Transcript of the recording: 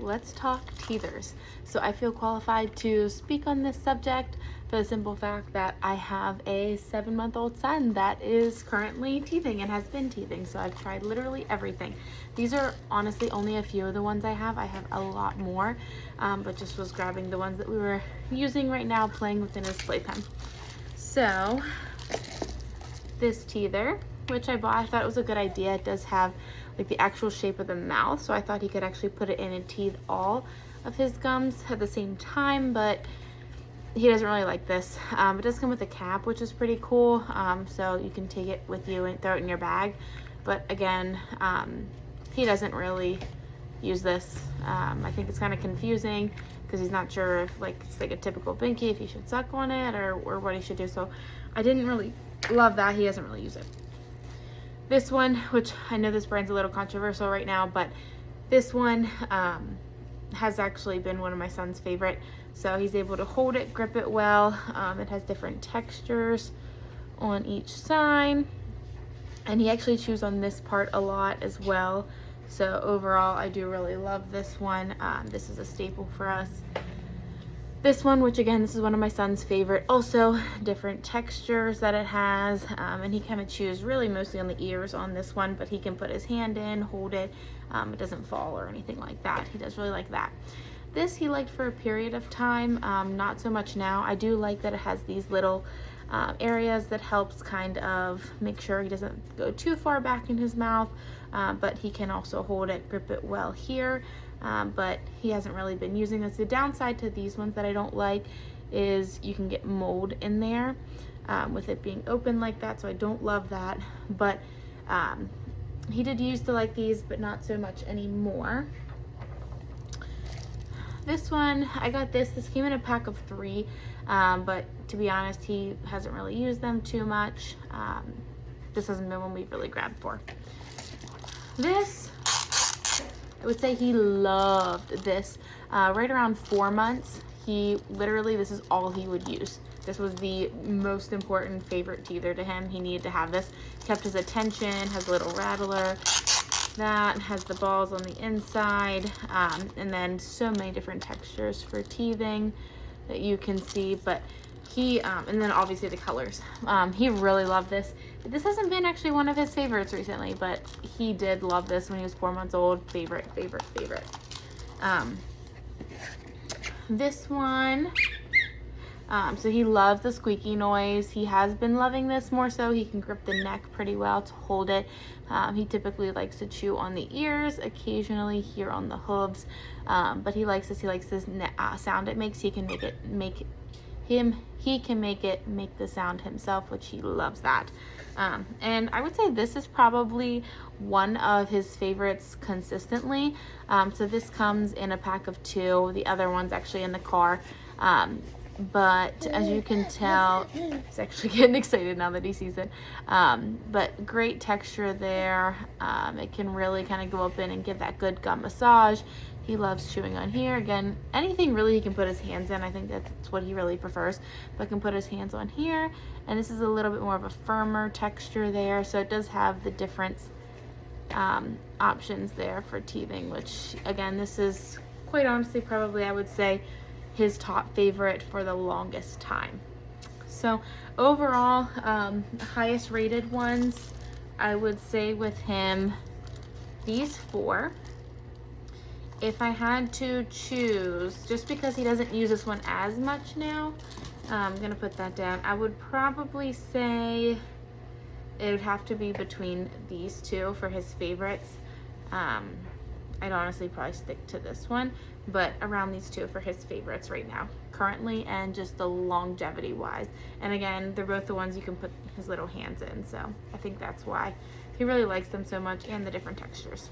let's talk teethers. So I feel qualified to speak on this subject for the simple fact that I have a 7-month-old son that is currently teething and has been teething. So I've tried literally everything. These are honestly only a few of the ones I have. I have a lot more, but just was grabbing the ones that we were using right now, playing within his playpen. So this teether, which I bought, I thought it was a good idea. It does have like the actual shape of the mouth, so I thought he could actually put it in and teeth all of his gums at the same time, but he doesn't really like this. It does come with a cap, which is pretty cool, so you can take it with you and throw it in your bag. But again, he doesn't really use this. I think it's kind of confusing because he's not sure if it's like a typical binky, if he should suck on it or what he should do. So I didn't really love that. He doesn't really use it. This one, which I know this brand's a little controversial right now, but this one has actually been one of my son's favorite. So he's able to hold it, grip it well. It has different textures on each side, and he actually chews on this part a lot as well. So overall, I do really love this one. This is a staple for us. This one, which again, this is one of my son's favorite, also different textures that it has, and he kind of chews really mostly on the ears on this one, but he can put his hand in, hold it. It doesn't fall or anything like that. He does really like that. This he liked for a period of time, not so much now. I do like that it has these little areas that helps kind of make sure he doesn't go too far back in his mouth, but he can also hold it, grip it well here. But he hasn't really been using this. The downside to these ones that I don't like is you can get mold in there with it being open like that, so I don't love that. But he did used to like these, but not so much anymore. This one, I got this came in a pack of 3, but to be honest, he hasn't really used them too much. This hasn't been one we've really grabbed for. This, I would say he loved this. Right around 4 months, he literally, this is all he would use. This was the most important favorite teether to him. He needed to have this. Kept his attention, has a little rattler. That has the balls on the inside, and then so many different textures for teething that you can see. But he, and then obviously the colors. He really loved this. This hasn't been actually one of his favorites recently, but he did love this when he was 4 months old. Favorite. This one, so he loves the squeaky noise. He has been loving this more so. He can grip the neck pretty well to hold it. He typically likes to chew on the ears, occasionally here on the hooves, but he likes this. He likes this sound it makes. He can make the sound himself, which he loves that. And I would say this is probably one of his favorites consistently. So this comes in a pack of 2. The other one's actually in the car. But as you can tell, he's actually getting excited now that he sees it. But great texture there. It can really kind of go up in and give that good gum massage. He loves chewing on here. Again, anything really he can put his hands in. I think that's what he really prefers. But can put his hands on here. And this is a little bit more of a firmer texture there. So it does have the different options there for teething, which again, this is quite honestly probably, I would say, his top favorite for the longest time. So overall, highest rated ones, I would say with him, these 4. If I had to choose, just because he doesn't use this one as much now, I'm gonna put that down. I would probably say it would have to be between these 2 for his favorites. I'd honestly probably stick to this one, but around these 2 for his favorites right now, currently, and just the longevity wise. And again, they're both the ones you can put his little hands in, so I think that's why he really likes them so much, and the different textures.